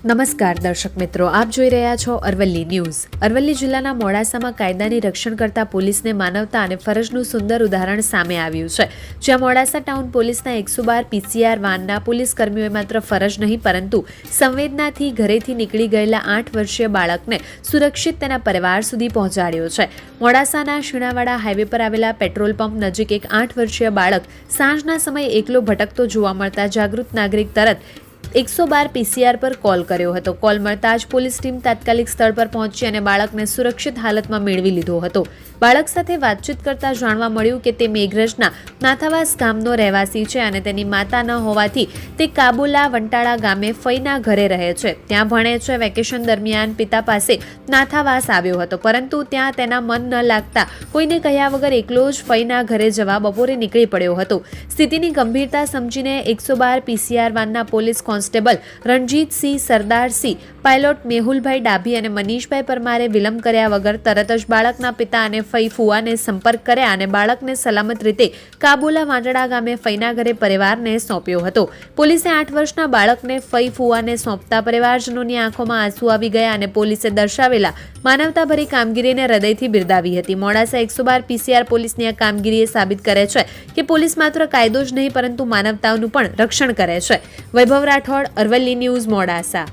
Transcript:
નમસ્કાર દર્શક મિત્રો, આપ જોઈ રહ્યા છો અરવલ્લી ન્યૂઝ। અરવલ્લી જિલ્લાના મોડાસામાં કાયદાની રક્ષણ કરતા પોલીસને માનવતા અને ફરજનું સુંદર ઉદાહરણ સામે આવ્યું છે, જ્યાં મોડાસા ટાઉન પોલીસના 112 પીસીઆર વાનના પોલીસ કર્મીઓએ માત્ર ફરજ નહીં પરંતુ સંવેદનાથી ઘરેથી નીકળી ગયેલા 8 વર્ષીય બાળકને સુરક્ષિત તેના પરિવાર સુધી પહોંચાડ્યો છે। મોડાસાના શીણાવાડા હાઈવે પર આવેલા પેટ્રોલ પંપ નજીક એક 8 વર્ષીય બાળક સાંજના સમયે એકલો ભટકતો જોવા મળતા જાગૃત નાગરિક તરત 112 પીસીઆર પર કોલ કર્યો હતો। કોલ મળતા જ પોલીસ ટીમ તાત્કાલિક સ્થળ પર પહોંચી અને બાળકને સુરક્ષિત હાલતમાં મેળવી લીધો હતો। બાળક સાથે વાતચીત કરતા જાણવા મળ્યું કે તે મેઘરજના નાથાવાસ ગામનો રહેવાસી છે અને તેની માતા ન હોવાથી તે કાબુલા વંટાળા ગામે ફઈના ઘરે રહે છે, ત્યાં ભણે છે। વેકેશન દરમિયાન પિતા પાસે નાથાવાસ આવ્યો હતો, પરંતુ ત્યાં તેના મન ન લાગતા કોઈને કહ્યા વગર એકલો જ ફઈના ઘરે જવા બપોરે નીકળી પડ્યો હતો। સ્થિતિની ગંભીરતા સમજીને 112 પીસીઆર વાનના police constable Ranjitsinh Sardarsinh, pilot Mehulbhai Dabhi અને મનીષભાઈ પરમારે વિલંબ કર્યા વગર તરત જ બાળકના પિતા અને ફઈ ફુવાને સંપર્ક કર્યા અને બાળકને સલામત રીતે કાબુલા વાંટડા ગામે ફઈના ઘરે પરિવારને સોંપ્યો હતો। પોલીસે 8 વર્ષના બાળકને ફઈ ફુવાને સોંપતા પરિવારજનોની આંખોમાં આંસુ આવી ગયા અને પોલીસે દર્શાવેલા માનવતાભરી કામગીરીને હૃદયથી બિરદાવી હતી। મોડાસા 112 પીસીઆર પોલીસની આ કામગીરીએ સાબિત કરે છે કે પોલીસ માત્ર કાયદો જ નહીં પરંતુ માનવતાનું પણ રક્ષણ કરે છે। વૈભવ રાઠોડ, અરવલ્લી ન્યૂઝ, મોડાસા।